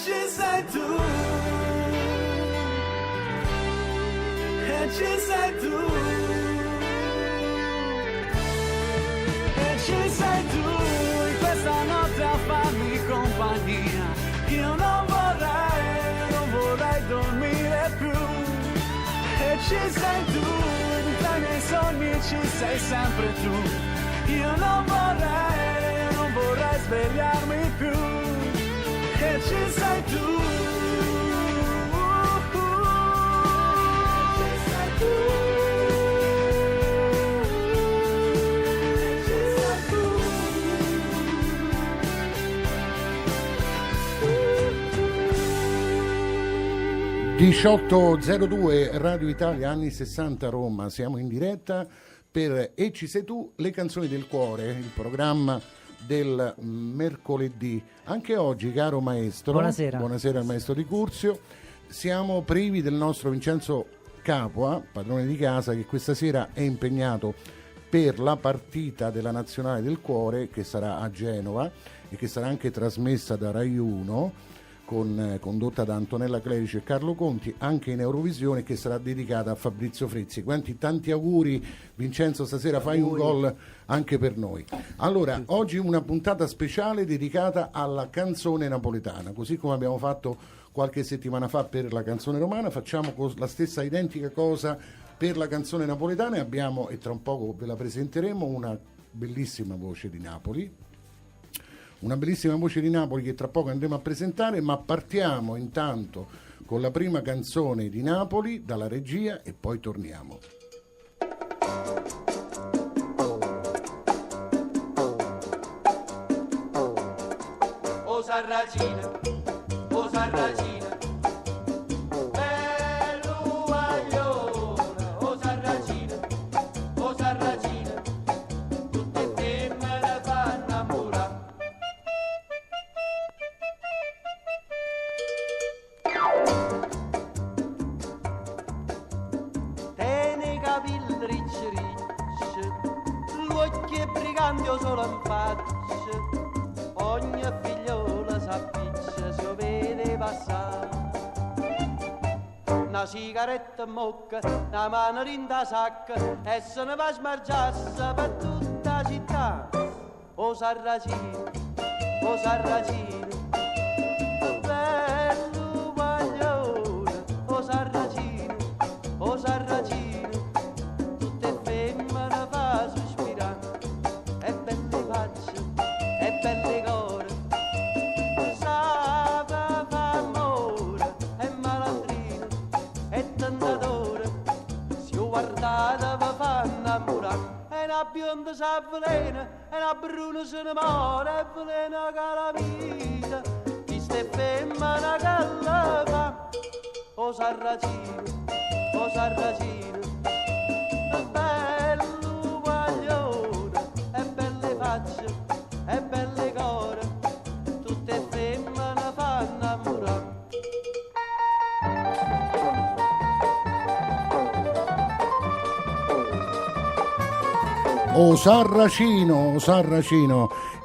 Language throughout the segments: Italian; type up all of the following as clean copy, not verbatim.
ci sei tu, e ci sei tu, e ci sei tu in questa notte a farmi compagnia. Io non vorrei dormire più, e ci sei tu, tra i miei sogni ci sei sempre tu. Io non vorrei svegliarmi più, e ci sei tu. Ci sei tu. 18:02 Radio Italia, anni 60 Roma. Siamo in diretta per E ci sei tu, le canzoni del cuore, il programma del mercoledì. Anche oggi, caro maestro, buonasera al maestro Di Curzio, siamo privi del nostro Vincenzo Capua, padrone di casa, che questa sera è impegnato per la partita della Nazionale del Cuore, che sarà a Genova e che sarà anche trasmessa da Rai 1, condotta da Antonella Clerici e Carlo Conti, anche in Eurovisione, che sarà dedicata a Fabrizio Frizzi. Tanti auguri Vincenzo, stasera fai un gol anche per noi. Allora, oggi una puntata speciale dedicata alla canzone napoletana, così come abbiamo fatto qualche settimana fa per la canzone romana, facciamo la stessa identica cosa per la canzone napoletana, e abbiamo, e tra un poco ve la presenteremo, una bellissima voce di Napoli. Una bellissima voce di Napoli che tra poco andremo a presentare, ma partiamo intanto con la prima canzone di Napoli dalla regia e poi torniamo. O Sarracina, o Sarracina, bello guaglione, o Sarracina, o Sarracina, tutte femmine fanno innamorare. Tieni i capelli ricci ricci, l'occhio è brigante o solo in faccia, ogni figliola s'appiccia, si vede passare. Una sigaretta in bocca, una mano in da sacca, e se ne va a smargiarsi per tutta la città. O Sarracino, o Sarracino, bello guaglione, o Sarracino, o Sarracino, tutte femmine fa sospirare, e belle facce, e belle core, sa fa amore, e malandrino, e tentatore, si guardate vi fa innamorare. E una bionda s'avvelena, e una bruna se ne muore, e velena calamita, di ste femmine che la fa. O Sarracino, o Sarracino, è bello guaglione, e belle facce, e belle core, tutte femmine fanno innamorare. O Sarracino,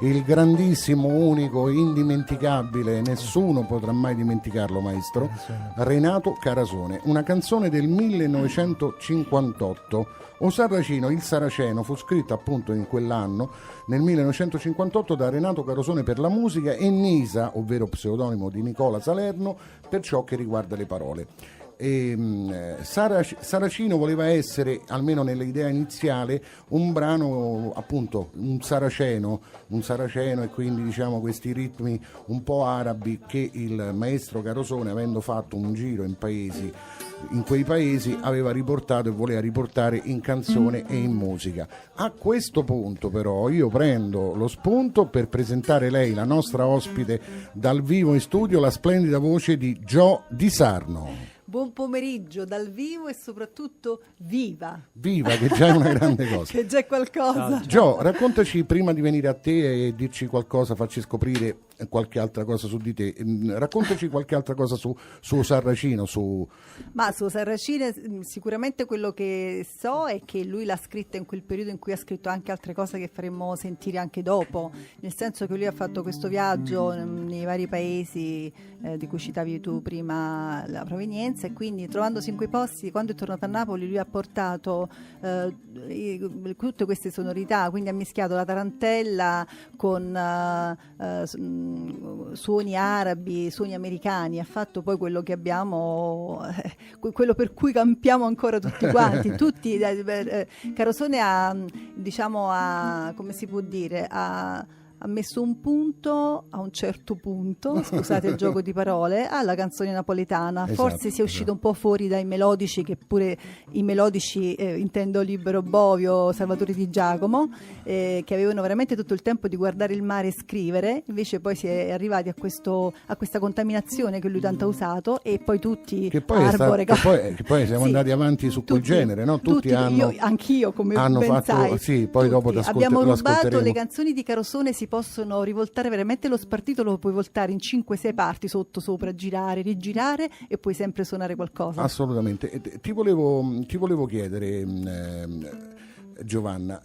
il grandissimo, unico, indimenticabile, nessuno potrà mai dimenticarlo, maestro, Renato Carasone, una canzone del 1958. O Sarracino, il Saraceno, fu scritto appunto in quell'anno, nel 1958, da Renato Carasone per la musica e Nisa, ovvero pseudonimo di Nicola Salerno, per ciò che riguarda le parole. Saracino voleva essere, almeno nell'idea iniziale, un brano appunto un saraceno, e quindi diciamo questi ritmi un po' arabi che il maestro Carosone, avendo fatto un giro in quei paesi, aveva riportato e voleva riportare in canzone e in musica. A questo punto però io prendo lo spunto per presentare lei, la nostra ospite dal vivo in studio, la splendida voce di Gio Di Sarno. Buon pomeriggio dal vivo e soprattutto viva. Viva, che già è una grande cosa. Che già è qualcosa. Gio, raccontaci, prima di venire a te e dirci qualcosa, facci scoprire qualche altra cosa su di te. Raccontaci qualche altra cosa su Sarracino. Ma su Sarracino sicuramente quello che so è che lui l'ha scritta in quel periodo in cui ha scritto anche altre cose che faremmo sentire anche dopo, nel senso che lui ha fatto questo viaggio nei vari paesi di cui citavi tu prima la provenienza, e quindi trovandosi in quei posti, quando è tornato a Napoli lui ha portato tutte queste sonorità, quindi ha mischiato la tarantella con suoni arabi, suoni americani, ha fatto poi quello che abbiamo, quello per cui campiamo ancora tutti quanti. Carosone come si può dire, ha messo un punto a un certo punto, scusate il gioco di parole, alla canzone napoletana. Esatto, forse si è uscito un po' fuori dai melodici, che pure i melodici, intendo Libero Bovio, Salvatore Di Giacomo, che avevano veramente tutto il tempo di guardare il mare e scrivere, invece poi si è arrivati a questa contaminazione che lui tanto ha usato, e poi tutti che poi siamo andati avanti su quel genere, no? Tutti hanno, anch'io come hanno ben fatto, sai, sì, poi dopo abbiamo rubato l'ascolteremo. le canzoni di Carosone, si possono rivoltare veramente, lo spartito lo puoi voltare in 5-6 parti, sotto, sopra, girare, rigirare, e puoi sempre suonare qualcosa. Assolutamente. Ti volevo chiedere, Giovanna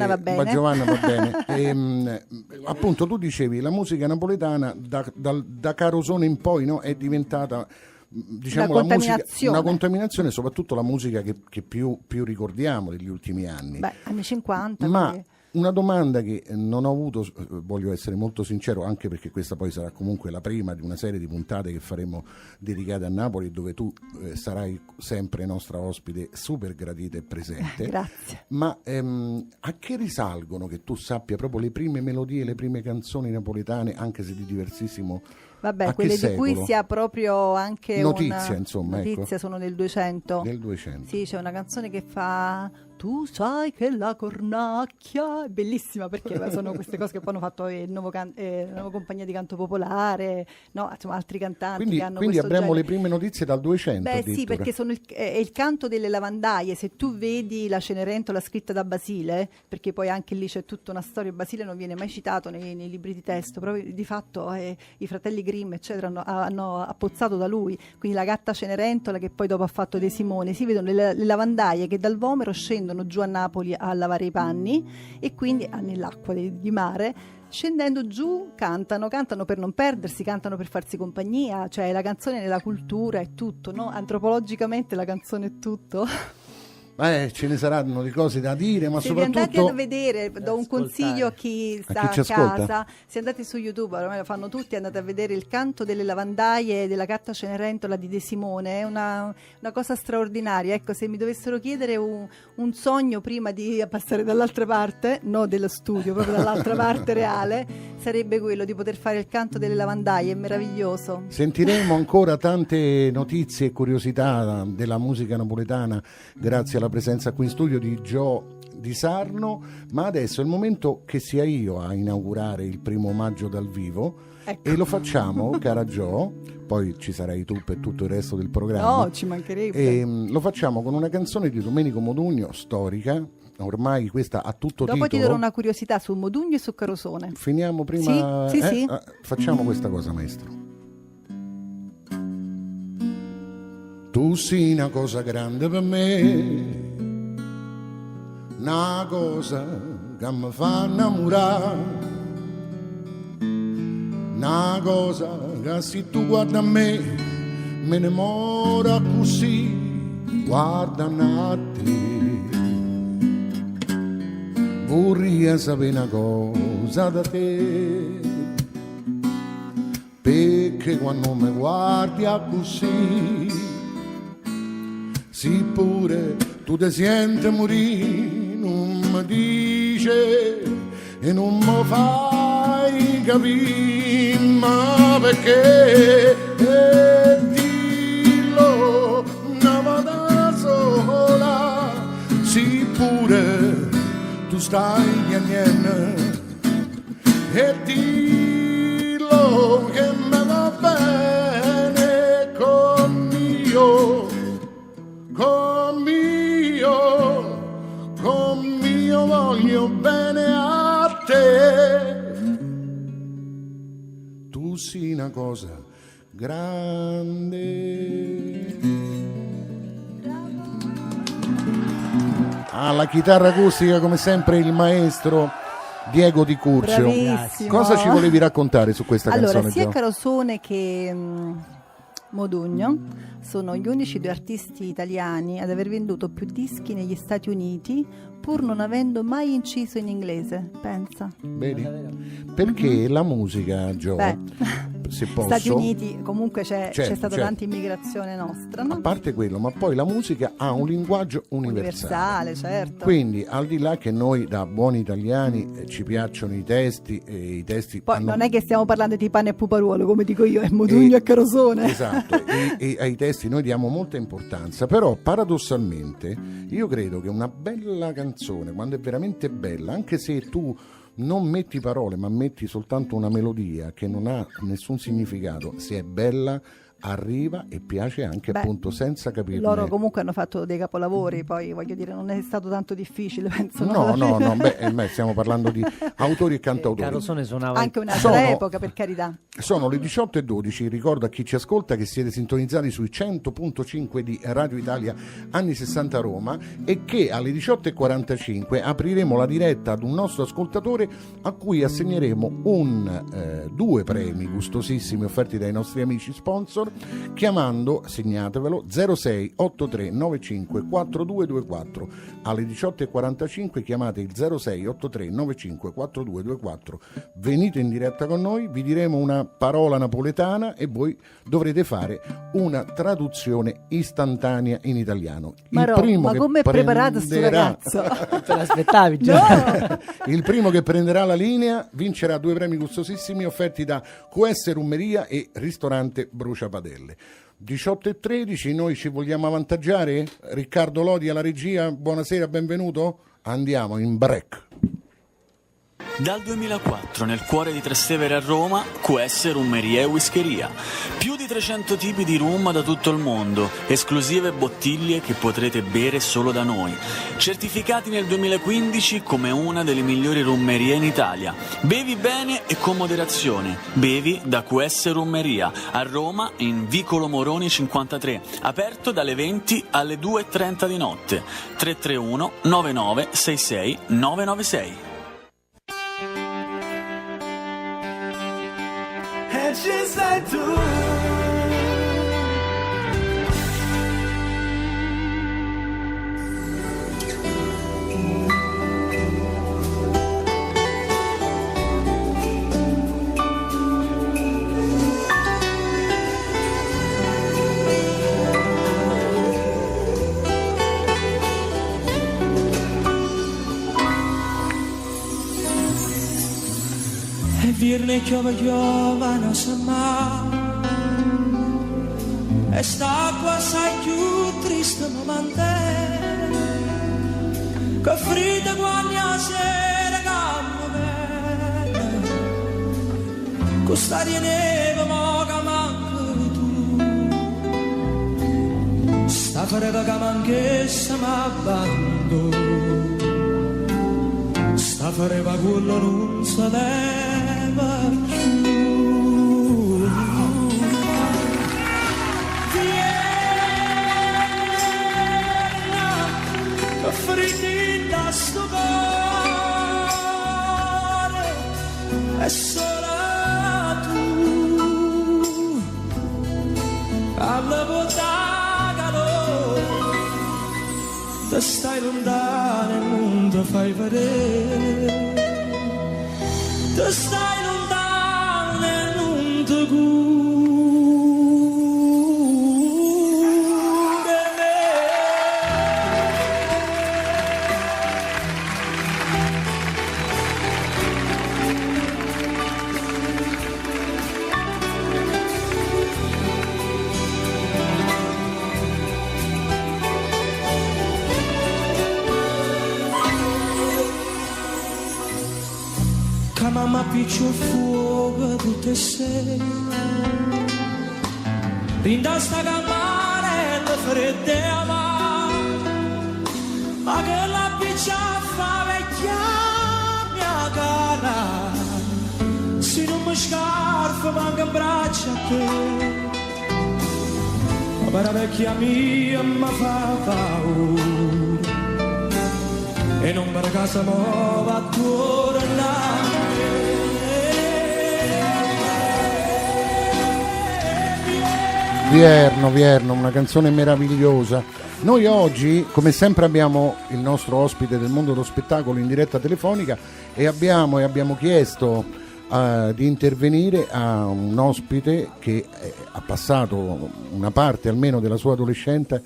va bene. Ma Giovanna va bene. Appunto, tu dicevi la musica napoletana da Carosone in poi, no, è diventata, diciamo, una contaminazione, soprattutto la musica che più ricordiamo degli ultimi anni. Anni 50. Ma quindi. una domanda che non ho avuto, voglio essere molto sincero, anche perché questa poi sarà comunque la prima di una serie di puntate che faremo dedicate a Napoli, dove tu sarai sempre nostra ospite, super gradita e presente. Grazie. Ma a che risalgono, che tu sappia, proprio le prime melodie, le prime canzoni napoletane, anche se di diversissimo? Vabbè, quelle di cui si ha proprio anche notizia, ecco. Sono del 200. Del 200. Sì, c'è una canzone che fa "Tu sai che la cornacchia", è bellissima, perché sono queste cose che poi hanno fatto il nuovo compagnia di canto popolare, no, insomma, altri cantanti che hanno quindi questo avremo genere. le prime notizie dal 200. Beh sì, perché è il canto delle lavandaie. Se tu vedi la Cenerentola scritta da Basile, perché poi anche lì c'è tutta una storia, Basile non viene mai citato nei libri di testo, però di fatto i fratelli Grimm eccetera hanno appozzato da lui, quindi la gatta Cenerentola, che poi dopo ha fatto De Simone. Si vedono le lavandaie che dal Vomero scendono giù a Napoli a lavare i panni, e quindi nell'acqua di mare, scendendo giù cantano per non perdersi, cantano per farsi compagnia. Cioè la canzone nella cultura è tutto, no? Antropologicamente la canzone è tutto. Ce ne saranno di cose da dire, ma se soprattutto... vi andate a vedere, do un consiglio a chi sta a casa, se andate su YouTube, ormai lo fanno tutti, andate a vedere il canto delle lavandaie della gatta Cenerentola di De Simone. È una cosa straordinaria. Ecco, se mi dovessero chiedere un sogno prima di passare dall'altra parte, no dello studio, proprio dall'altra parte reale, sarebbe quello di poter fare il canto delle lavandaie. È meraviglioso. Sentiremo ancora tante notizie e curiosità della musica napoletana grazie alla presenza qui in studio di Gio Di Sarno, ma adesso è il momento che sia io a inaugurare il 1° maggio dal vivo. Ecco. E lo facciamo, cara Gio, poi ci sarai tu per tutto il resto del programma. No, ci mancherebbe. E lo facciamo con una canzone di Domenico Modugno, storica. Ormai questa ha tutto Dopo titolo. Ti darò una curiosità su Modugno e su Carosone. Finiamo prima. Sì. Facciamo questa cosa, maestro. Tu sei una cosa grande per me, una cosa che mi fa innamorare, una cosa che se tu guarda a me me ne mora così, guarda a te. Vorrei sapere una cosa da te, perché quando mi guardi a così, sì pure tu ti senti morire, non mi dice e non mi fai capire, ma perché? Dillo una volta sola, sì pure tu stai piangendo, e dillo che me va bene con mio voglio bene a te. fossi una cosa grande. Alla chitarra acustica come sempre il maestro Diego Di Curzio. Bravissimo. Cosa ci volevi raccontare su questa canzone? Allora, sia Gio? Carosone che Modugno sono gli unici due artisti italiani ad aver venduto più dischi negli Stati Uniti pur non avendo mai inciso in inglese, pensa. Vedi? Perché la musica, Gio, se posso, Stati Uniti comunque c'è stata certo. tanta immigrazione nostra, no? A parte quello, ma poi la musica ha un linguaggio universale. Certo. Quindi, al di là che noi da buoni italiani ci piacciono i testi, e i testi Poi hanno... non è che stiamo parlando di pane e puparuolo, come dico io, è Modugno e Carosone. Esatto, e ai testi noi diamo molta importanza, però paradossalmente io credo che una bella canzone, quando è veramente bella, anche se tu non metti parole ma metti soltanto una melodia che non ha nessun significato, se è bella arriva e piace anche appunto senza capirne. Loro comunque hanno fatto dei capolavori, poi voglio dire non è stato tanto difficile, penso. No, stiamo parlando di autori e cantautori. Carosone suonava Anche un'altra epoca, per carità. Sono le 18:12, ricordo a chi ci ascolta che siete sintonizzati sui 100.5 di Radio Italia anni 60 Roma e che alle 18:45 apriremo la diretta ad un nostro ascoltatore a cui assegneremo due premi gustosissimi offerti dai nostri amici sponsor, chiamando, segnatevelo, 06 83 95 4224. Alle 18:45 chiamate il 06 83 95 4224, venite in diretta con noi, vi diremo una parola napoletana e voi dovrete fare una traduzione istantanea in italiano. Ma come è preparato sto ragazzo? Te l'aspettavi già? No! Il primo che prenderà la linea vincerà due premi gustosissimi offerti da QS Rummeria e Ristorante Bruciapadelle. 18:13, noi ci vogliamo avvantaggiare? Riccardo Lodi alla regia, buonasera, benvenuto. Andiamo in break. Dal 2004 nel cuore di Trastevere a Roma, QS Rummeria e Whischeria. Più di 300 tipi di rum da tutto il mondo, esclusive bottiglie che potrete bere solo da noi. Certificati nel 2015 come una delle migliori rummerie in Italia. Bevi bene e con moderazione. Bevi da QS Rummeria a Roma in Vicolo Moroni 53, aperto dalle 20 alle 2:30 di notte. 331 99 66 996. And she said to Virne chiova sa mai e sta qua assai più triste momento che fredda quando la sera camma bene questa neve mo che manca tu sta fareva che manchessa m'abbando sta fareva quello non sapeva fredda sto cuore è solo tu alla volta calore te stai lontano e non ti fai vedere te stai lontano e non ti cura. Mamma piccio fuoco tutte sei rinda sta cammarella fredda e amara ma che la piccia fa vecchia mia cara se non mi scarfa schiaffo manca braccia a te. Ma la vecchia mia mi fa paura e non per casa nuova a Vierno, una canzone meravigliosa. Noi oggi, come sempre, abbiamo il nostro ospite del mondo dello spettacolo in diretta telefonica e abbiamo chiesto di intervenire a un ospite che ha passato una parte almeno della sua adolescenza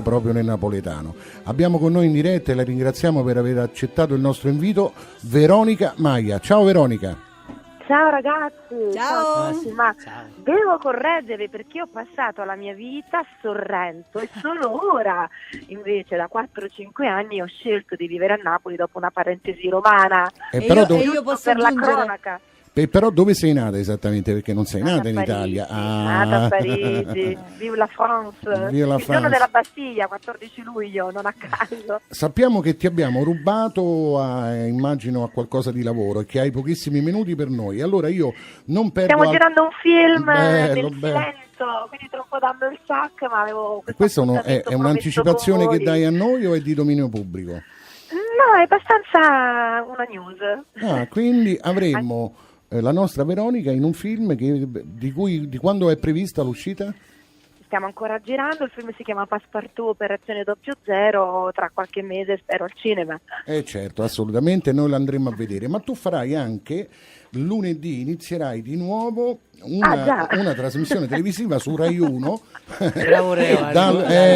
proprio nel napoletano. Abbiamo con noi in diretta, e la ringraziamo per aver accettato il nostro invito, Veronica Maia. Ciao Veronica. Ciao ragazzi, Ciao. Ma devo correggervi perché ho passato la mia vita a Sorrento e solo ora, invece da 4-5 anni, ho scelto di vivere a Napoli dopo una parentesi romana. Però io posso per la aggiungere... cronaca. Però dove sei nata esattamente? Perché non sei nata in Italia. Nata a Parigi, vive la France, Vive la il giorno France. della Bastiglia, 14 luglio, non a caso. Sappiamo che ti abbiamo rubato, immagino, a qualcosa di lavoro e che hai pochissimi minuti per noi. Allora io non perdo... Stiamo girando un film Bello, del bello. silenzio, quindi tra un po' danno il sac, ma avevo Questo è appuntamento un'anticipazione promesso che con voi. dai a noi o è di dominio pubblico? No, è abbastanza una news. Quindi avremmo la nostra Veronica in un film di quando è prevista l'uscita? Stiamo ancora girando, il film si chiama Passepartout Operazione 00, tra qualche mese spero al cinema. Certo, assolutamente, noi l'andremo a vedere, ma tu farai anche lunedì, inizierai di nuovo una trasmissione televisiva su Rai 1. Bravo Leo,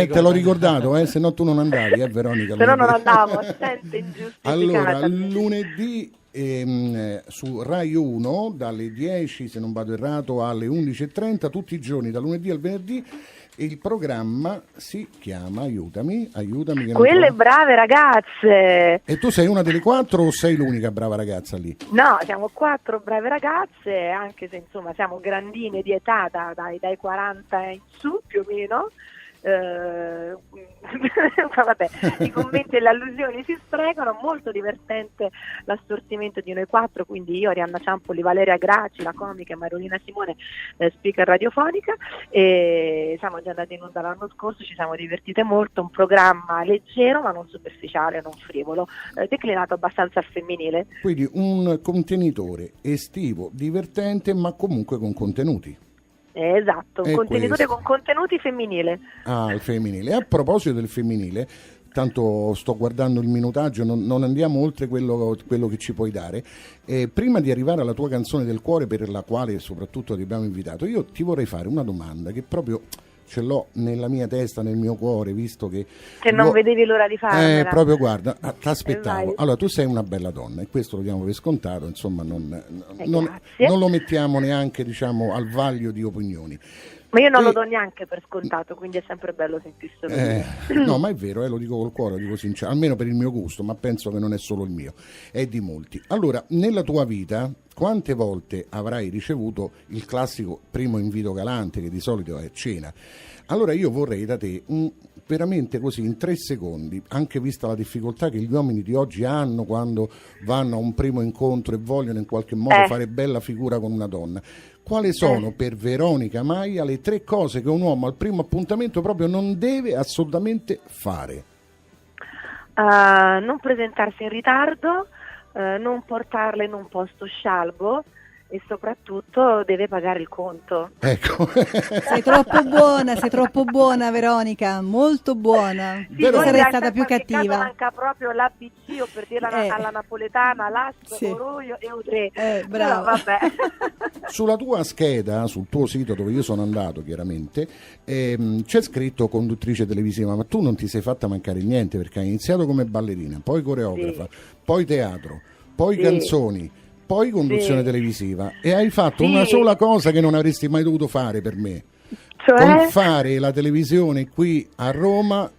Te l'ho ricordato, se no tu non andavi, Veronica. Se no non andavo, assente ingiustificata. Allora, lunedì su Rai 1 dalle 10, se non vado errato, alle 11:30 tutti i giorni, da lunedì al venerdì. Il programma si chiama Aiutami che non Quelle trovo. brave ragazze. E tu sei una delle 4 o sei l'unica brava ragazza lì? No, siamo 4 brave ragazze, anche se insomma siamo grandine di età, dai 40 in su più o meno. Vabbè, i commenti e le allusioni si sprecano. Molto divertente l'assortimento di noi 4, quindi io, Arianna Ciampoli, Valeria Graci, la comica, e Marolina Simone, speaker radiofonica, e siamo già andati in onda l'anno scorso, ci siamo divertite molto. Un programma leggero ma non superficiale, non frivolo, declinato abbastanza al femminile. Quindi un contenitore estivo, divertente, ma comunque con contenuti. Esatto, un È contenitore questo. con contenuti femminile. Il femminile. A proposito del femminile, tanto sto guardando il minutaggio, non andiamo oltre quello che ci puoi dare. Prima di arrivare alla tua canzone del cuore, per la quale soprattutto ti abbiamo invitato, io ti vorrei fare una domanda che proprio ce l'ho nella mia testa, nel mio cuore, visto che Non vedevi l'ora di farmela. proprio, guarda, ti aspettavo. Vai. Allora, tu sei una bella donna e questo lo diamo per scontato, insomma, non grazie. lo mettiamo neanche, diciamo, al vaglio di opinioni. Ma io non lo do neanche per scontato, quindi è sempre bello sentirselo. No, ma è vero, lo dico col cuore, lo dico sincero, almeno per il mio gusto, ma penso che non è solo il mio, è di molti. Allora, nella tua vita, quante volte avrai ricevuto il classico primo invito galante, che di solito è cena? Allora io vorrei da te veramente così, in 3 secondi, anche vista la difficoltà che gli uomini di oggi hanno quando vanno a un primo incontro e vogliono in qualche modo fare bella figura con una donna, quali sono per Veronica Maia le 3 cose che un uomo al primo appuntamento proprio non deve assolutamente fare? Non presentarsi in ritardo, non portarla in un posto scialbo e soprattutto deve pagare il conto. Ecco. Sei troppo buona Veronica, molto buona. Sì, Io voi sarei in stata più qualche caso cattiva. manca proprio l'ABC, o per dirla alla napoletana, l'astro, Sì. Oroio e Udre. Brava. Però, vabbè. Sulla tua scheda, sul tuo sito dove io sono andato chiaramente, c'è scritto conduttrice televisiva, ma tu non ti sei fatta mancare niente, perché hai iniziato come ballerina, poi coreografa, poi teatro, poi canzoni, poi conduzione televisiva, e hai fatto una sola cosa che non avresti mai dovuto fare per me. Con fare la televisione qui a Roma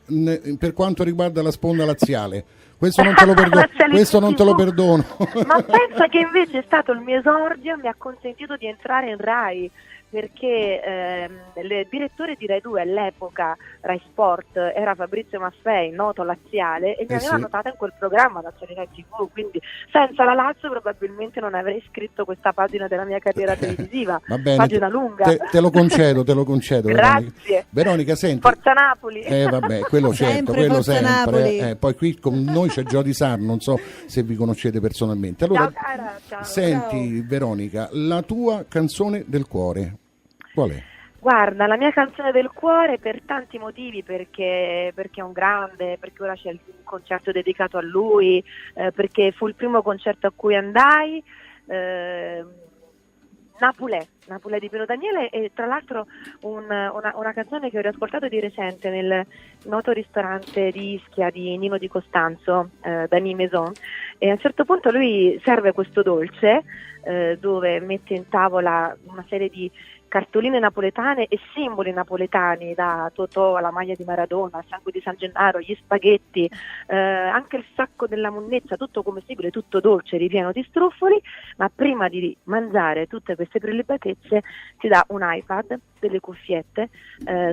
per quanto riguarda la sponda laziale. Questo non te lo perdono. Questo non te lo perdono. Ma pensa che invece è stato il mio esordio, mi ha consentito di entrare in Rai, perché il direttore di Rai 2 all'epoca, Rai Sport, era Fabrizio Maffei, noto laziale, e mi aveva notata in quel programma Nazionale TV, quindi senza la Lazio probabilmente non avrei scritto questa pagina della mia carriera televisiva. Va bene, pagina lunga. Te lo concedo. Grazie. Veronica, senti. Forza Napoli. Vabbè, quello certo, Sempre quello Forza sempre. Napoli. Poi qui con noi c'è Jody Sarno, non so se vi conoscete personalmente. Allora, Ciao cara, ciao. senti Veronica, la tua canzone del cuore, qual è? Guarda, la mia canzone del cuore per tanti motivi, perché è un grande, perché ora c'è il concerto dedicato a lui, perché fu il primo concerto a cui andai, Napulè di Pino Daniele, e tra l'altro una canzone che ho riascoltato di recente nel noto ristorante di Ischia di Nino Di Costanzo, Dany Maison, e a un certo punto lui serve questo dolce dove mette in tavola una serie di cartoline napoletane e simboli napoletani, da Totò alla maglia di Maradona, al sangue di San Gennaro, gli spaghetti, anche il sacco della monnezza, tutto commestibile, tutto dolce, ripieno di struffoli, ma prima di mangiare tutte queste prelibatezze ti dà un iPad, delle cuffiette,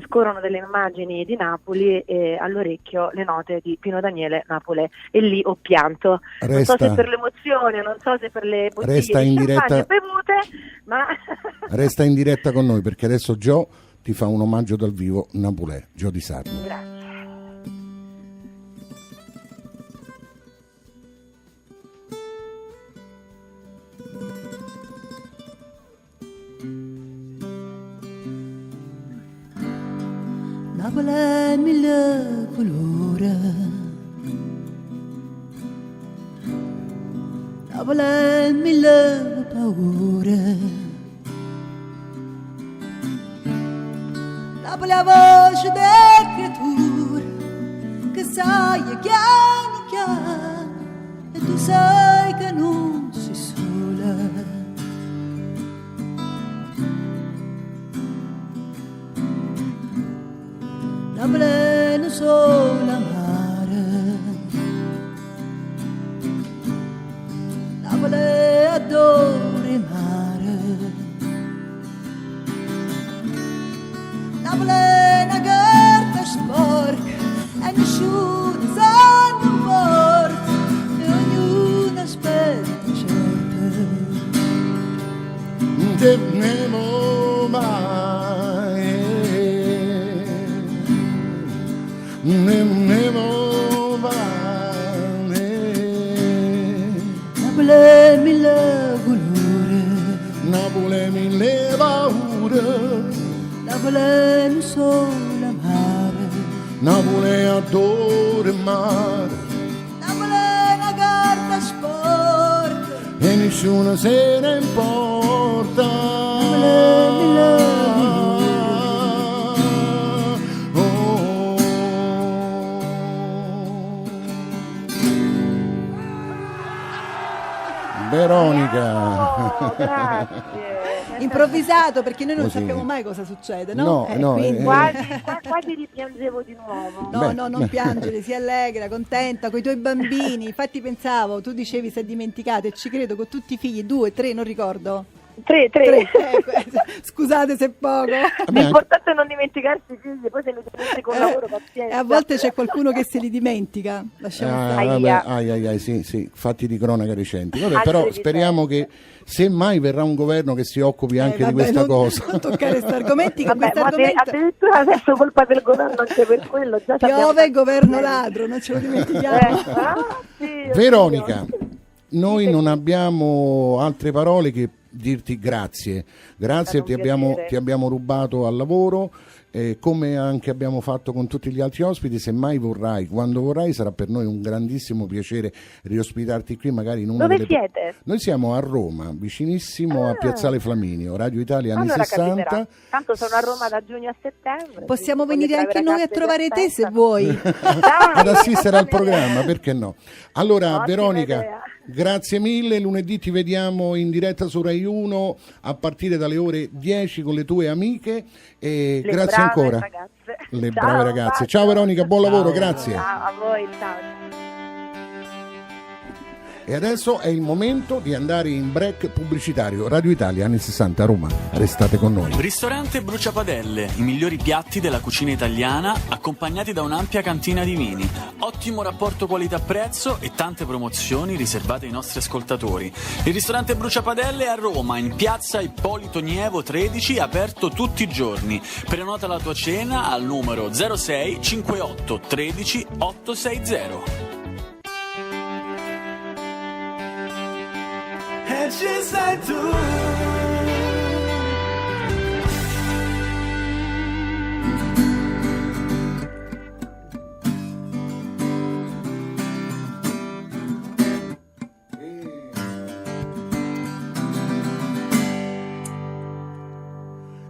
scorrono delle immagini di Napoli e all'orecchio le note di Pino Daniele Napolè, e lì ho pianto. Non so se per l'emozione, non so se per le bottiglie di champagne bevute, ma resta in diretta con noi, perché adesso Gio ti fa un omaggio dal vivo, Napulè, Jody Sarno. Grazie. Napolè mille colore, Napolè mille paure, Napoli a voce delle creature che sai è chiaro chiaro, e tu sai che non sei sola. Napoli non solo amare, Napoli adora mare, Napoli è una carta sporca e nessuno sa non porta, e ognuno aspetta certo. Non temevo mai, nevo mai. Napoli è mille colore, Napoli è mille paure, Napoli non solo amare, Napoli adora il mare, Napoli è una carta sporca e nessuno se ne importa. Napoli è mille Veronica. Oh, grazie. Improvvisato, perché noi non Così. sappiamo mai cosa succede, no? No, quindi- Quasi ripiangevo di nuovo. No, non piangere, si allegra, contenta con i tuoi bambini. Infatti pensavo, tu dicevi si è dimenticato, e ci credo, con tutti i figli, 2, 3, non ricordo. Tre. Scusate se è poco. L'importante è non dimenticarsi i figli, poi se li dimentico un lavoro, pazienza. E a volte c'è qualcuno che se li dimentica. Lasciamo stare. Aia. Sì, fatti di cronaca recenti. Vabbè, Altri però di speriamo che semmai verrà un governo che si occupi anche di Vabbè, questa cosa. Non toccare questi argomenti, che Vabbè, questo ma argomento addirittura adesso colpa del governo anche per quello. Già piove governo ladro, non ce lo dimentichiamo. Sì, Veronica, noi non abbiamo altre parole che dirti grazie. Grazie, ti abbiamo rubato al lavoro, come anche abbiamo fatto con tutti gli altri ospiti. Se mai vorrai, quando vorrai, sarà per noi un grandissimo piacere riospitarti qui, magari in una Dove siete? Noi siamo a Roma, vicinissimo a Piazzale Flaminio, Radio Italia anni Allora 60. capiterà. Tanto sono a Roma da giugno a settembre. Possiamo quindi venire con le anche noi a ragazze trovare te, se aspetta. vuoi. Ad assistere al programma, perché no? Allora, Ottima Veronica, idea. grazie mille. Lunedì ti vediamo in diretta su Rai 1 a partire dalle ore 10 con le tue amiche. E Le grazie brave ancora. ragazze. Le Ciao, brave ragazze. bacio. Ciao Veronica, buon lavoro, grazie. Ciao a voi, ciao. E adesso è il momento di andare in break pubblicitario. Radio Italia, anni 60 a Roma. Restate con noi. Ristorante Bruciapadelle, i migliori piatti della cucina italiana, accompagnati da un'ampia cantina di vini. Ottimo rapporto qualità-prezzo e tante promozioni riservate ai nostri ascoltatori. Il ristorante Bruciapadelle è a Roma, in piazza Ippolito Nievo 13, aperto tutti i giorni. Prenota la tua cena al numero 06 58 13 860. And she said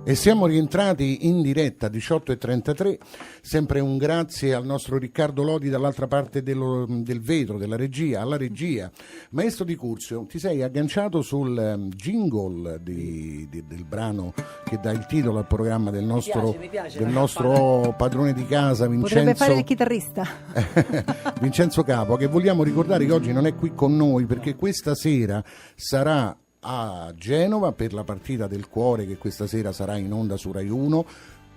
E siamo rientrati in diretta 18:33, sempre un grazie al nostro Riccardo Lodi dall'altra parte del vetro, della regia, alla regia. Maestro Di Curzio, ti sei agganciato sul jingle del brano che dà il titolo al programma del nostro, mi piace, del nostro padrone di casa, Vincenzo. Potrebbe fare il chitarrista. Vincenzo Capo, che vogliamo ricordare che oggi non è qui con noi perché questa sera sarà a Genova per la partita del cuore, che questa sera sarà in onda su Rai 1,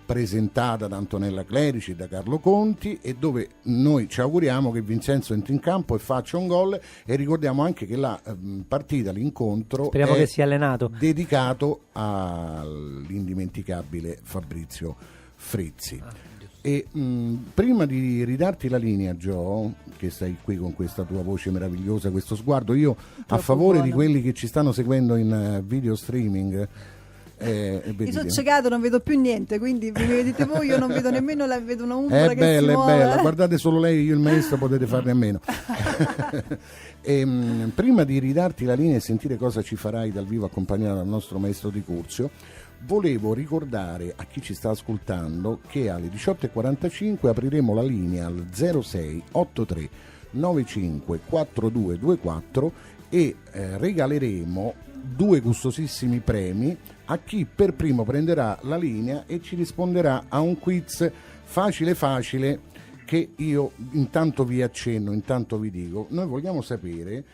presentata da Antonella Clerici e da Carlo Conti, e dove noi ci auguriamo che Vincenzo entri in campo e faccia un gol. E ricordiamo anche che la partita, l'incontro, speriamo è che sia allenato, dedicato all'indimenticabile Fabrizio Frizzi. E prima di ridarti la linea, Gio, che sei qui con questa tua voce meravigliosa, questo sguardo, io a favore di quelli che ci stanno seguendo in video streaming, io sono ciecato, non vedo più niente, quindi mi vedete voi, io non vedo nemmeno vedo una ombra è che bella, si muove. è bella, guardate solo lei, io il maestro potete farne a meno. Prima di ridarti la linea e sentire cosa ci farai dal vivo accompagnato dal nostro maestro Di Curzio, volevo ricordare a chi ci sta ascoltando che alle 18:45 apriremo la linea al 06 83 95 4224 e regaleremo 2 gustosissimi premi a chi per primo prenderà la linea e ci risponderà a un quiz facile che io intanto vi accenno, intanto vi dico. Noi vogliamo sapere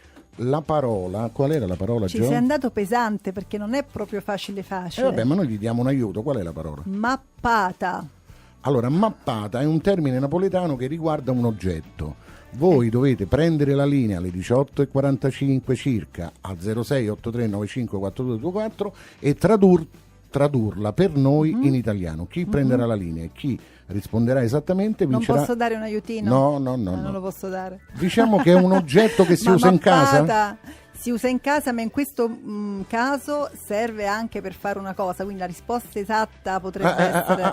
la parola, qual era la parola? Ci sei andato pesante perché non è proprio facile. Vabbè, ma noi gli diamo un aiuto. Qual è la parola? Mappata. Allora, mappata è un termine napoletano che riguarda un oggetto. Voi dovete prendere la linea alle 18:45 circa al 06 83 95 4224 e tradurla per noi in italiano. Chi prenderà la linea e chi risponderà esattamente vincerà. Non posso dare un aiutino? No. Non lo posso dare. Diciamo che è un oggetto che si usa in casa? Si usa in casa, ma in questo caso serve anche per fare una cosa, quindi la risposta esatta potrebbe essere...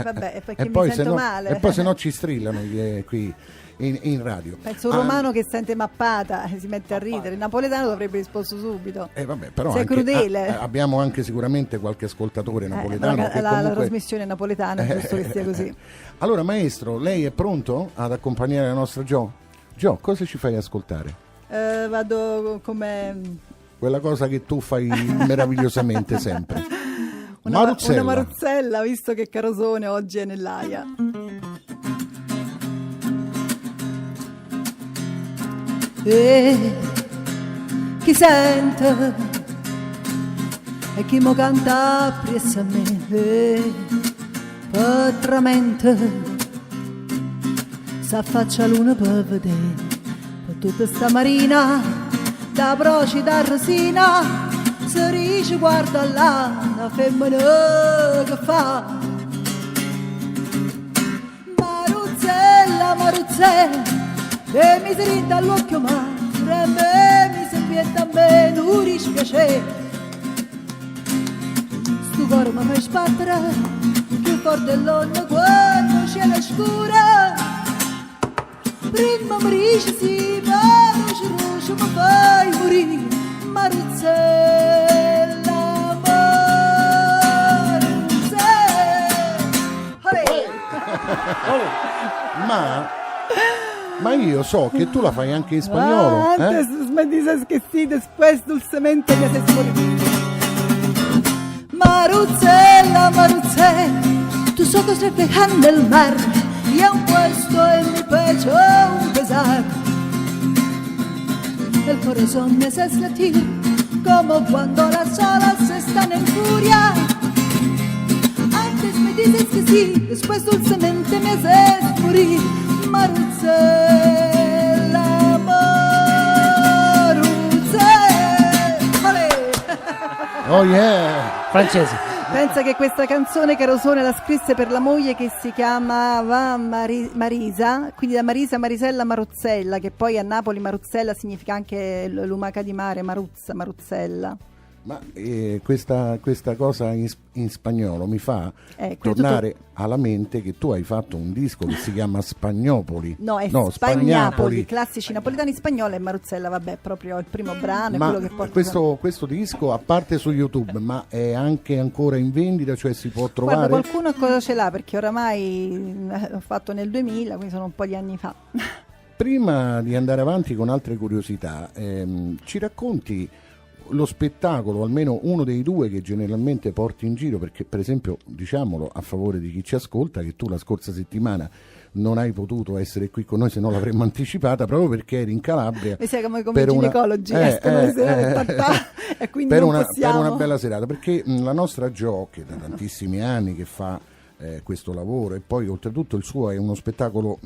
Vabbè, perché mi sento male. E poi se no ci strillano qui in radio. Penso un romano che sente mappata si mette a ridere, il napoletano dovrebbe risposto subito. Però sei crudele. Abbiamo anche sicuramente qualche ascoltatore napoletano. La trasmissione napoletana è giusto che sia così. Allora, maestro, lei è pronto ad accompagnare la nostra Gio? Gio, cosa ci fai ascoltare? Vado come... quella cosa che tu fai meravigliosamente sempre. Una maruzzella, visto che Carosone oggi è nell'aia. E chi sente e chi mo canta presso a me, patramente s'affaccia l'una per vedere per tutta sta marina da broci da rosina, si dice guarda là la femmina che fa Maruzzella e mi si rinda all'occhio mare, mi si pietta a me, non dispiace. Sto cuore mi fa sbattere, più forte l'onda quando c'è la scura. Prima mi dice sì, ma Ruce mi fai morire, Maruzzella, Ma io so che tu la fai anche in spagnolo. Antes me dices que sí, después dulcemente me haces morir. Maruzzella, tus ojos reflejan el mar y han puesto en mi pecho un pesar. el corazón me haces latir, como cuando las olas están en furia. Antes me dices que sí, después dulcemente me haces morir. Maruzzella, Maruzzella. Olè! Oh yeah! Francese. Pensa che questa canzone Carosone la scrisse per la moglie che si chiamava Marisa, quindi da Marisa Marisella Maruzzella, che poi a Napoli Maruzzella significa anche lumaca di mare, Maruzza, Maruzzella. Ma questa cosa in spagnolo mi fa Credo tornare alla mente che tu hai fatto un disco che si chiama Spagnopoli. No, è Spagnapoli. Spagnapoli, classici napoletani spagnoli, e Maruzzella, vabbè, proprio il primo brano, Ma è quello che porta. questo disco, a parte su YouTube, ma è anche ancora in vendita, cioè si può trovare? Guarda, qualcuno cosa ce l'ha, perché oramai l'ho fatto nel 2000, quindi sono un po' di anni fa. Prima di andare avanti con altre curiosità, ci racconti lo spettacolo, almeno uno dei due che generalmente porti in giro, perché per esempio, diciamolo a favore di chi ci ascolta, che tu la scorsa settimana non hai potuto essere qui con noi, se no l'avremmo anticipata, proprio perché eri in Calabria. E siamo come i ginecologi, e quindi per non una possiamo. bella serata, perché la nostra Jo, che da tantissimi anni che fa questo lavoro, e poi oltretutto il suo è uno spettacolo,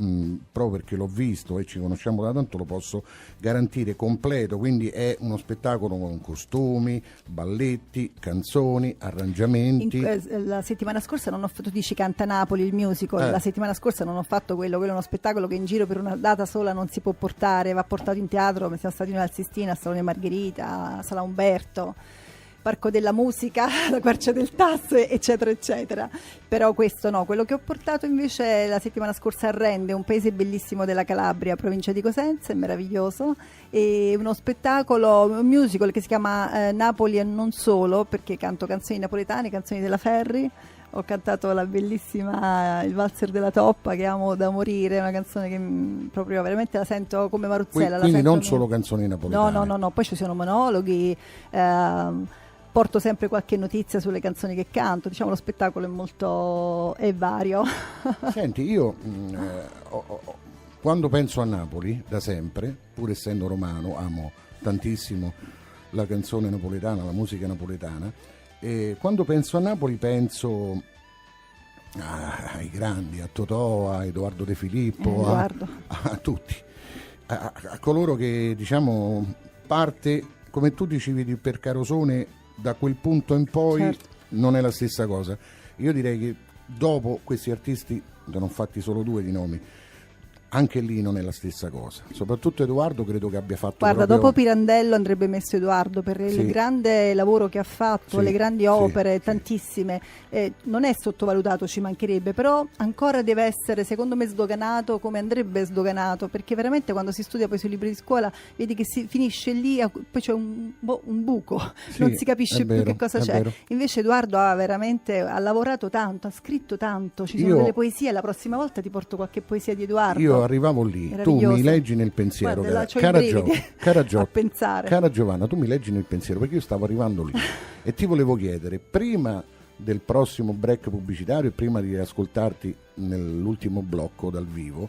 proprio perché l'ho visto e ci conosciamo da tanto, lo posso garantire, completo, quindi è uno spettacolo con costumi, balletti, canzoni, arrangiamenti. La settimana scorsa non ho fatto, tu dici Canta Napoli, il musical, la settimana scorsa non ho fatto quello è uno spettacolo che in giro per una data sola non si può portare, va portato in teatro, siamo stati noi al Sistina, a Salone Margherita, a Sala Umberto, Parco della Musica, la Quercia del Tasso, eccetera eccetera. Però questo no, quello che ho portato invece la settimana scorsa a Rende, un paese bellissimo della Calabria, provincia di Cosenza, è meraviglioso, e uno spettacolo, un musical che si chiama Napoli e non solo, perché canto canzoni napoletane, canzoni della Ferri. Ho cantato la bellissima Il valzer della Toppa, che amo da morire, è una canzone che proprio veramente la sento come Maruzzella. Quindi non mia. solo canzoni napoletane. No, poi ci sono monologhi, porto sempre qualche notizia sulle canzoni che canto, diciamo lo spettacolo è vario. Senti, io quando penso a Napoli, da sempre, pur essendo romano, amo tantissimo la canzone napoletana, la musica napoletana, e quando penso a Napoli penso ai grandi, a Totò, a Edoardo De Filippo, a tutti, a coloro che, diciamo, parte, come tu dicevi per Carosone, da quel punto in poi certo. Non è la stessa cosa. Io direi che dopo questi artisti, ne ho fatti solo due di nomi, anche lì non è la stessa cosa. Soprattutto Edoardo credo che abbia fatto dopo Pirandello andrebbe messo Edoardo per il grande lavoro che ha fatto, le grandi opere, tantissime. Non è sottovalutato, ci mancherebbe, però ancora deve essere, secondo me, sdoganato come andrebbe sdoganato, perché veramente quando si studia poi sui libri di scuola vedi che si finisce lì, poi c'è un buco, non si capisce più che cosa c'è. Vero. Invece Edoardo ha lavorato tanto, ha scritto tanto, ci sono delle poesie, la prossima volta ti porto qualche poesia di Edoardo. Io arrivavo lì, tu mi leggi nel pensiero. Guarda, cara Giovanna, tu mi leggi nel pensiero, perché io stavo arrivando lì e ti volevo chiedere, prima del prossimo break pubblicitario e prima di ascoltarti nell'ultimo blocco dal vivo,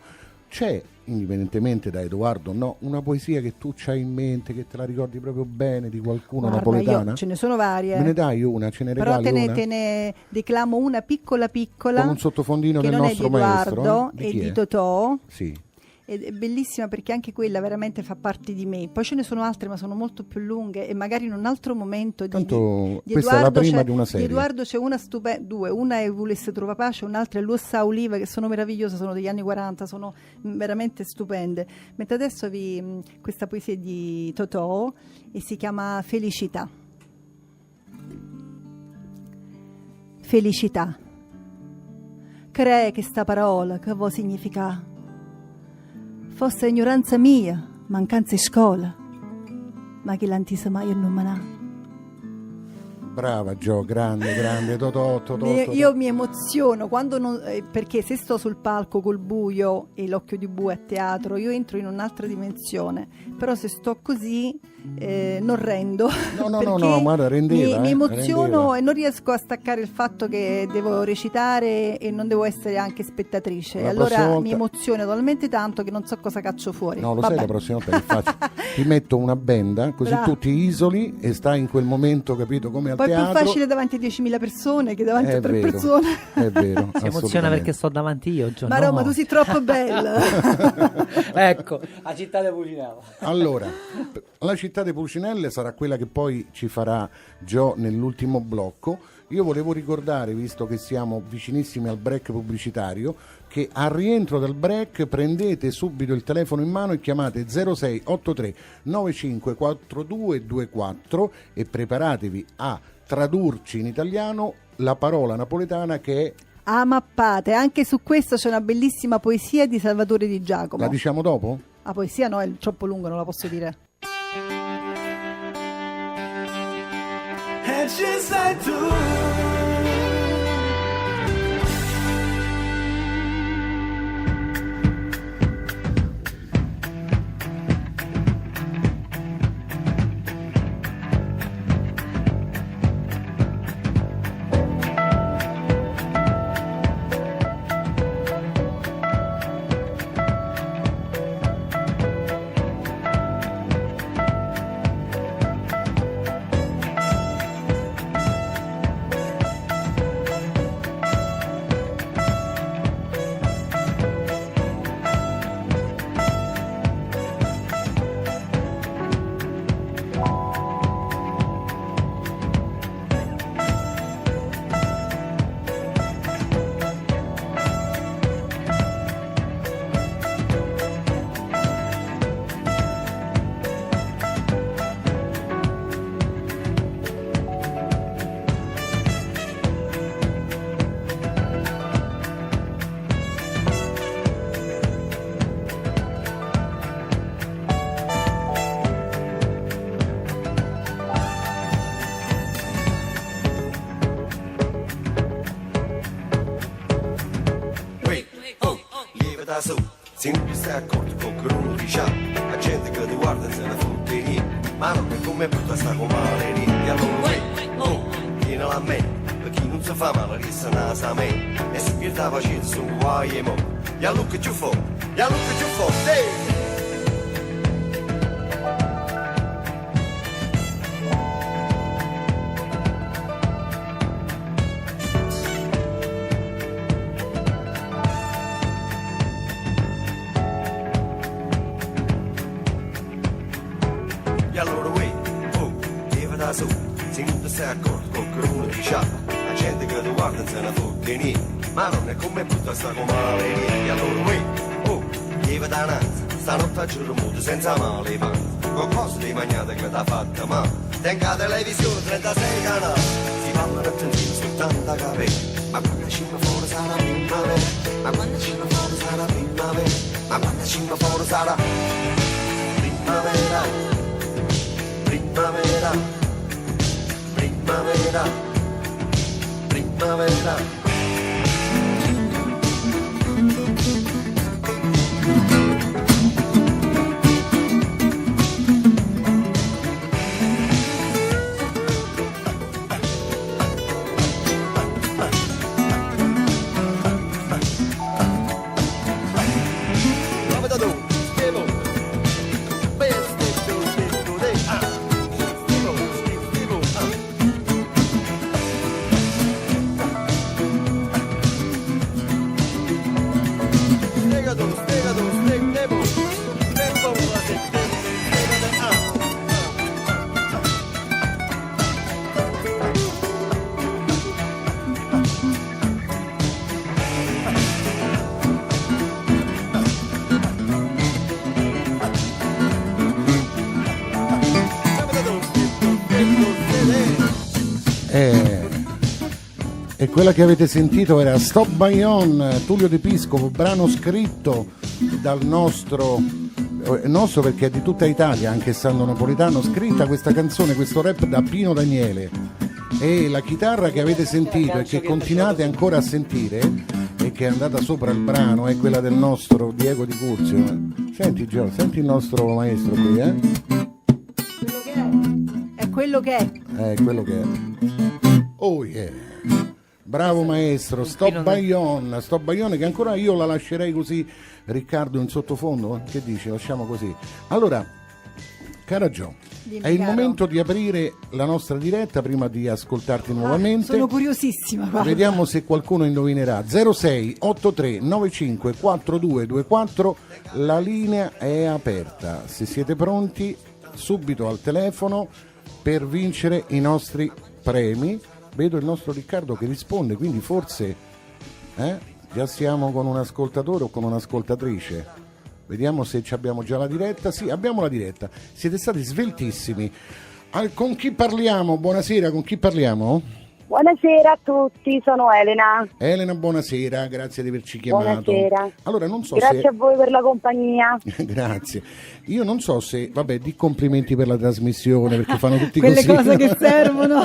c'è, indipendentemente da Edoardo, una poesia che tu c'hai in mente, che te la ricordi proprio bene, di qualcuno napoletana? Ce ne sono varie. Me ne dai una, ce ne regali una? Però te ne declamo una piccola con un sottofondino del nostro maestro. Che non è di Edoardo, è di Totò. Sì. Ed è bellissima perché anche quella veramente fa parte di me. Poi ce ne sono altre, ma sono molto più lunghe, e magari in un altro momento di questa Edoardo, è la prima di una serie. Di Edoardo c'è una due, una è Volesse trova pace, un'altra è L'Ossa Oliva, che sono meravigliose, sono degli anni 40, sono veramente stupende. Mentre adesso questa poesia è di Totò e si chiama Felicità. Felicità. Cree che sta parola che vuol significare? Fosse ignoranza mia, mancanza di scuola, ma che l'antisemaia non me n'ha. Brava Gio, grande Totò. Io mi emoziono quando perché se sto sul palco col buio e l'occhio di bue a teatro, io entro in un'altra dimensione, però se sto così non rendo. No, guarda, rendeva. Mi emoziono rendeva. e non riesco a staccare il fatto che devo recitare e non devo essere anche spettatrice. La Allora prossima volta... mi emoziono talmente tanto che non so cosa caccio fuori. No, lo Vabbè. sai, la prossima volta che faccio? Ti metto una benda, così Bravo. tu ti isoli e stai in quel momento, capito, come al Poi è più teatro. facile davanti a 10.000 persone che davanti a 3 vero, persone. È vero. Si emoziona perché sto davanti io, Gio. Ma no. Roma, tu sei troppo bella. Ecco, a Città de Pulcinella. Allora, la città di Pulcinelle sarà quella che poi ci farà Gio nell'ultimo blocco. Io volevo ricordare, visto che siamo vicinissimi al break pubblicitario, che al rientro dal break prendete subito il telefono in mano e chiamate 0683 954224 e preparatevi a tradurci in italiano la parola napoletana che è... Amappate, anche su questo c'è una bellissima poesia di Salvatore Di Giacomo. La diciamo dopo? La poesia no, è troppo lunga, non la posso dire. E ci sei tu. Da su, sempre stai accorto con che uno dice, la gente che ti guarda se ne fotte niente, ma non è come brutta sta con male niente, allora vieni la mente, per chi non si fa male resta nasa a me, e si pierde la pazienza su guai e mo, e a look più forte, E allora vieni da su, se non ti stai accorto con che uno dice, la gente che ti guarda se ne fotte niente, ma non è come brutta sta con male niente, e allora vieni da nanza, stanotte a giorno muto senza male panza, con cose di magnate che t'ha fatta male, tenga televisione 36 canali, si parlano a tantini su tanta capella, ma quando ci va fuori sarà primavera, ma quando ci va fuori sarà primavera, ma quando ci va fuori sarà primavera. Primavera, primavera, primavera. E quella che avete sentito era Stop By On, Tullio De Piscopo, brano scritto dal nostro perché è di tutta Italia, anche essendo napoletano, scritta questa canzone, questo rap da Pino Daniele, E la chitarra che avete sentito e che continuate ancora a sentire e che è andata sopra il brano è quella del nostro Diego Di Curzio. Senti Gio, senti il nostro maestro qui, È quello che è. È quello che è. Oh yeah. Bravo maestro, Stop Bayonne che ancora io la lascerei così, Riccardo, in sottofondo, che dici? Lasciamo così. Allora, cara Gio, è il momento di aprire la nostra diretta prima di ascoltarti nuovamente. Sono curiosissima. Guarda. Vediamo se qualcuno indovinerà. 06 83 95 4224, la linea è aperta. Se siete pronti, subito al telefono per vincere i nostri premi. Vedo il nostro Riccardo che risponde, quindi forse già siamo con un ascoltatore o con un'ascoltatrice. Vediamo se abbiamo già la diretta. Sì, abbiamo la diretta. Siete stati sveltissimi. Con chi parliamo? Buonasera, con chi parliamo? Buonasera a tutti, sono Elena. Elena, buonasera, grazie di averci chiamato. Buonasera. Allora, non so grazie a voi per la compagnia. Grazie. Io non so se, vabbè, di complimenti per la trasmissione, perché fanno tutti quelle così. Quelle cose che servono.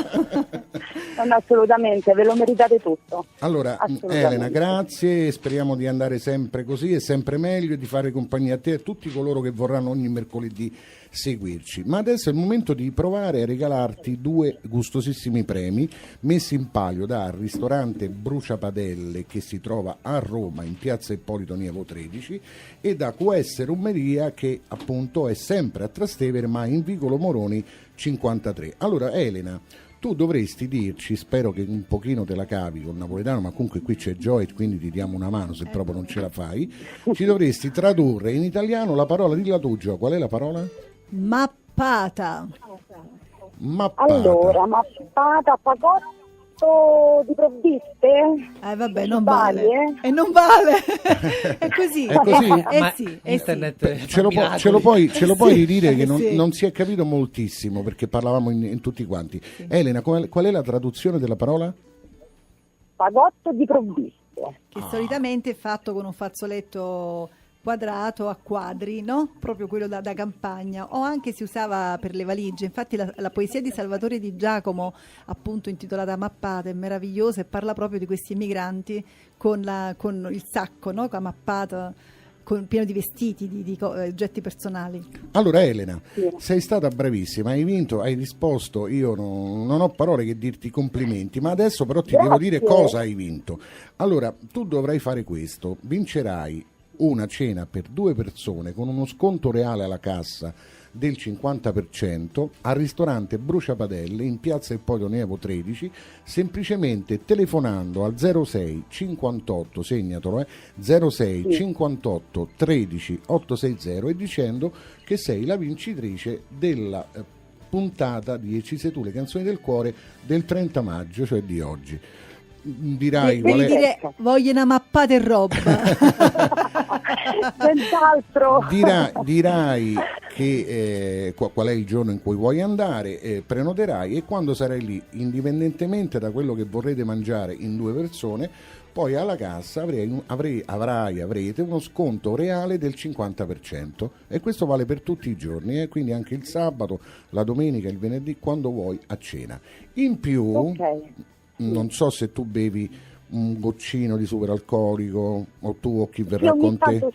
No, assolutamente, ve lo meritate tutto. Allora, Elena, grazie, speriamo di andare sempre così e sempre meglio e di fare compagnia a te e a tutti coloro che vorranno ogni mercoledì seguirci. Ma adesso è il momento di provare a regalarti 2 gustosissimi premi messi in palio dal ristorante Bruciapadelle, che si trova a Roma in piazza Ippolito Nievo 13, e da QS Rummeria, che appunto è sempre a Trastevere ma in vicolo Moroni 53. Allora Elena, tu dovresti dirci, spero che un pochino te la cavi con napoletano, ma comunque qui c'è Joy, quindi ti diamo una mano se proprio non ce la fai, ci dovresti tradurre in italiano la parola, dilla tu Gio, qual è la parola? Mappata. Allora, mappata, fagotto di provviste? Vabbè, non vale. E non vale. È così. È così? Sì, internet sì. Ce lo puoi ridire che sì. non si è capito moltissimo perché parlavamo in tutti quanti. Sì. Elena, qual è la traduzione della parola? Fagotto di provviste. Che solitamente è fatto con un fazzoletto quadrato a quadri, no? Proprio quello da campagna, o anche si usava per le valigie. Infatti la poesia di Salvatore Di Giacomo, appunto intitolata Mappata, è meravigliosa e parla proprio di questi emigranti con il sacco, no? Mappata, pieno di vestiti, di oggetti personali. Allora Elena, sei stata bravissima, hai vinto, hai risposto, io non ho parole che dirti complimenti, ma adesso però ti devo dire cosa hai vinto. Allora, tu dovrai fare questo, vincerai una cena per 2 persone con uno sconto reale alla cassa del 50% al ristorante Bruciapadelle in piazza Ippolito Nievo 13, semplicemente telefonando al 06 58, segnatelo, 06 58 13 860 e dicendo che sei la vincitrice della puntata di E ci sei tu, le canzoni del cuore del 30 maggio, cioè di oggi. Dirai devi dire voglio una mappata e roba. Senz'altro. Dirai che qual è il giorno in cui vuoi andare, prenoterai e quando sarai lì, indipendentemente da quello che vorrete mangiare in 2 persone, poi alla cassa avrete uno sconto reale del 50% e questo vale per tutti i giorni, quindi anche il sabato, la domenica, il venerdì, quando vuoi a cena. In più non so se tu bevi un goccino di superalcolico o tu o chi verrà con te.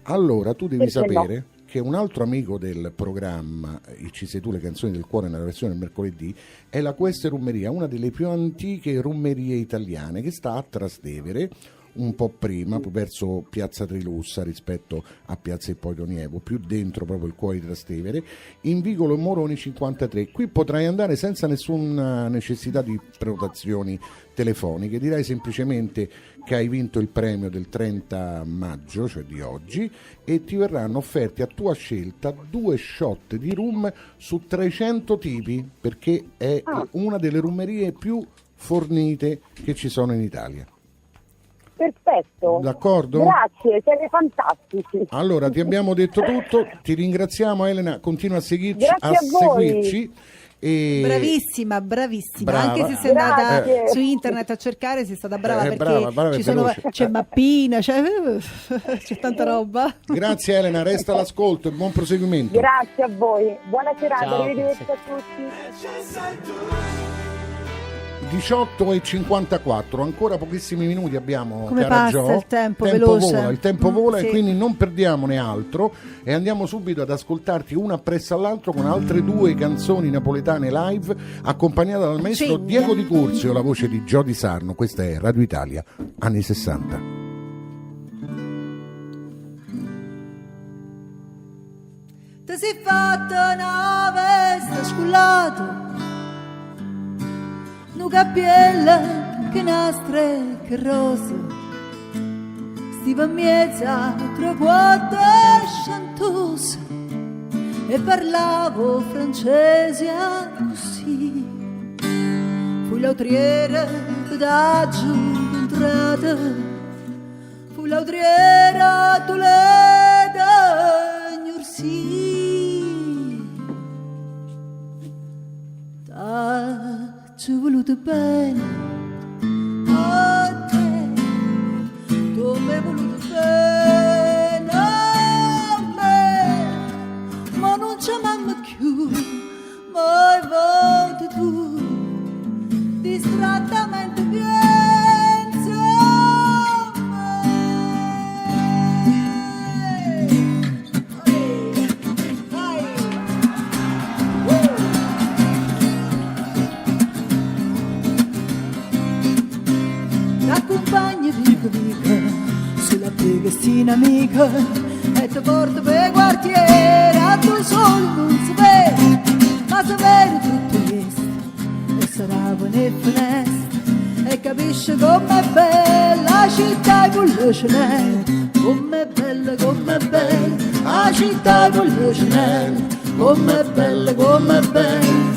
Allora tu devi sapere che un altro amico del programma E ci sei tu, le canzoni del cuore nella versione del mercoledì, è la QS Rummeria, una delle più antiche rummerie italiane che sta a Trastevere, un po' prima, verso Piazza Trilussa rispetto a Piazza Ippolito Nievo, più dentro proprio il cuore di Trastevere, in vicolo Moroni 53. Qui potrai andare senza nessuna necessità di prenotazioni telefoniche, dirai semplicemente che hai vinto il premio del 30 maggio, cioè di oggi, e ti verranno offerti a tua scelta 2 shot di rum su 300 tipi, perché è una delle rummerie più fornite che ci sono in Italia. Perfetto. D'accordo? Grazie, siete fantastici. Allora, ti abbiamo detto tutto, ti ringraziamo Elena, continua a seguirci, seguirci. E... Bravissima, brava. Anche se sei andata su internet a cercare, sei stata brava perché brava, c'è mappina, c'è tanta roba. Grazie Elena, resta all'ascolto e buon proseguimento. Grazie a voi, buona serata, arrivederci a tutti. 18:54, ancora pochissimi minuti abbiamo. Come cara passa Gio. il tempo veloce. Il tempo vola sì. E quindi non perdiamone altro e andiamo subito ad ascoltarti una appresso all'altro con altre due canzoni napoletane live accompagnate dal maestro Diego Di Curzio, la voce di Gio Di Sarno. Questa è Radio Italia, anni 60. Ti sei fatta una veste scullato, un cappiello che nastre che rose, stiva in mezzo tra quattro chantose e parlavo francese così. Fui l'autriera da giù incontrata, fui l'autriera Toledo Gnorsi. Ci ho voluto bene a te, tu mi hai voluto bene a me, ma non ci amiamo più, mai volta tu, distrattamente pensa a me. T'accompagni vico sulla pegassina amica e ti porto per quartiere, a tu solo non sapere, ma sapere tutto questo e sarà buone finestre e capisci com'è bella la città con le Chanel, com'è bella, la città con le Chanel, com'è bella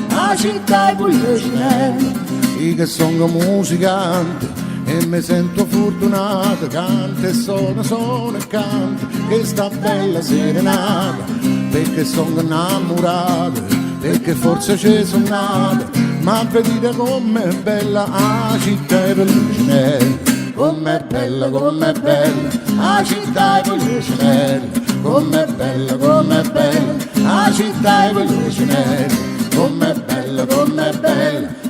la città con le Chanel. Io che sono musicante e mi sento fortunato, canto e sono e canto questa bella serenata, perché sono innamorato, perché forse ci sono nato, ma vedete com'è bella la città per le Chanel, com'è bella la città per le Chanel, com'è bella la città per le Chanel, com'è bella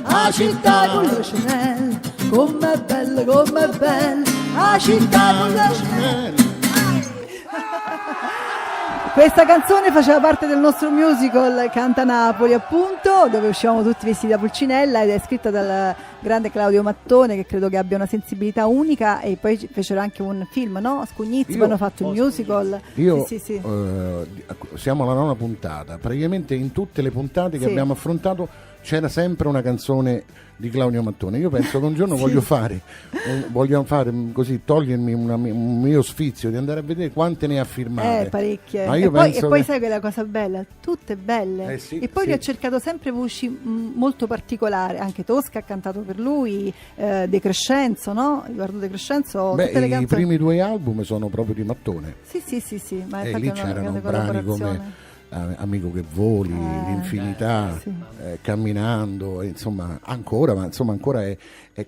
la città per le Chanel, Com'è bella la città con le Chanel. Questa canzone faceva parte del nostro musical Canta Napoli, appunto, dove uscivamo tutti vestiti da Pulcinella, ed è scritta dal grande Claudio Mattone, che credo che abbia una sensibilità unica, e poi fecero anche un film, no? Scugnizzi, hanno fatto il musical. Sì. Siamo alla 9ª puntata, praticamente in tutte le puntate che abbiamo affrontato c'era sempre una canzone di Claudio Mattone. Io penso che un giorno voglio fare così, togliermi un mio sfizio di andare a vedere quante ne ha firmate. Parecchie. E poi sai quella cosa bella, tutte belle. E poi sì. Gli ho cercato sempre voci molto particolari, anche Tosca ha cantato per lui, De Crescenzo, no? Riguardo De Crescenzo, tutte le canzoni. I primi 2 album sono proprio di Mattone. Sì, ma E infatti lì è una c'erano grande brani collaborazione. come Amico che voli, L'infinità, Camminando, insomma ancora è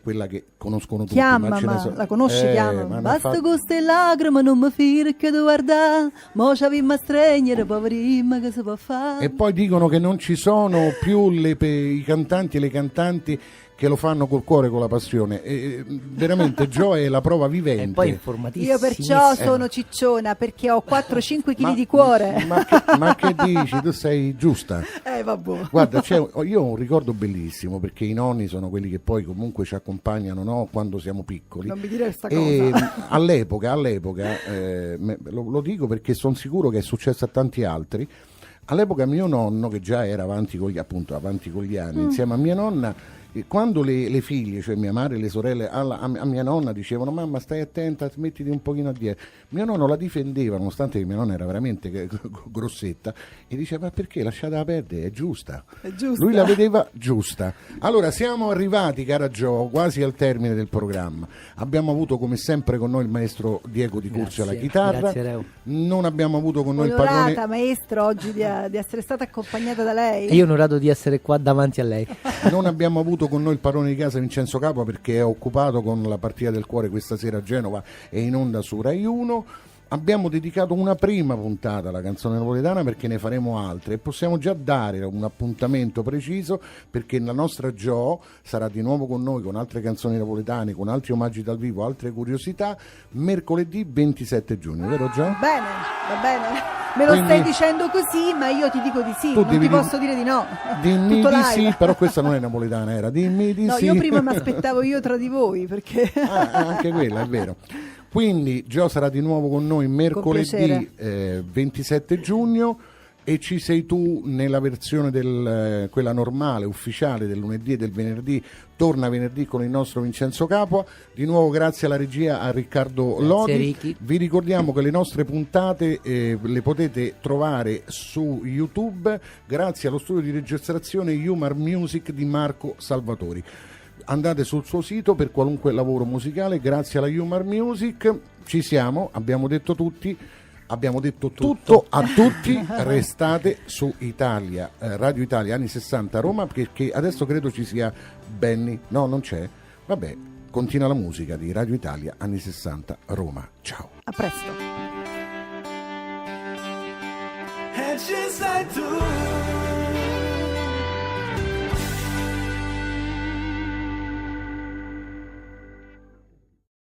quella che conoscono tutti. Chiama, la conosci, Chiama. Basta con ste lacrime, non mi fire che tu guarda, mo c'avimmo a stregnere, poverina, che si può fare. E poi dicono che non ci sono più i cantanti e le cantanti che lo fanno col cuore, con la passione, e veramente Gio è la prova vivente. E poi informatissimo. Io perciò sono cicciona, perché ho 4-5 kg di cuore. Ma che dici? Tu sei giusta. Vabbè. Guarda, io ho un ricordo bellissimo, perché i nonni sono quelli che poi comunque ci accompagnano, no? Quando siamo piccoli. Non mi dire questa cosa. All'epoca lo dico perché sono sicuro che è successo a tanti altri. All'epoca mio nonno, che già era avanti con gli anni, insieme a mia nonna, quando le figlie, cioè mia madre e le sorelle, a mia nonna dicevano: mamma, stai attenta, mettiti un pochino a dietro, mio nonno la difendeva, nonostante che mia nonna era veramente grossetta, e diceva: ma perché, lasciatela perdere, è giusta. Lui la vedeva giusta. Allora siamo arrivati, cara Gio, quasi al termine del programma. Abbiamo avuto come sempre con noi il maestro Diego Di Curzio alla chitarra. Grazie, Reu. Non abbiamo avuto con noi il Onorata, padrone. maestro, oggi di essere stata accompagnata da lei. E io onorato di essere qua davanti a lei. Non abbiamo avuto con noi il padrone di casa Vincenzo Capua, perché è occupato con la partita del cuore questa sera a Genova e in onda su Rai 1. abbiamo dedicato una prima puntata alla canzone napoletana perché ne faremo altre e possiamo già dare un appuntamento preciso perché la nostra Jo sarà di nuovo con noi con altre canzoni napoletane, con altri omaggi dal vivo, altre curiosità, mercoledì 27 giugno, vero Jo? Bene, va bene. Me lo stai dicendo così, ma io ti dico di sì, non ti posso dire di no. Dimmi Tutto di live. sì, però questa non è napoletana, era dimmi di No, sì. io prima mi aspettavo io tra di voi, perché... Anche quella, è vero. Quindi Jo sarà di nuovo con noi mercoledì 27 giugno e ci sei tu nella versione quella normale, ufficiale del lunedì e del venerdì. Torna venerdì con il nostro Vincenzo Capua. Di nuovo grazie alla regia, a Riccardo Lodi. Ricky. Vi ricordiamo che le nostre puntate le potete trovare su YouTube grazie allo studio di registrazione Humor Music di Marco Salvatori. Andate sul suo sito per qualunque lavoro musicale, grazie alla Humor Music. Ci siamo, abbiamo detto tutto a tutti. Restate su Italia, Radio Italia anni 60 Roma, perché adesso credo ci sia Benny. No, non c'è. Vabbè, continua la musica di Radio Italia anni 60 Roma. Ciao. A presto. And she said to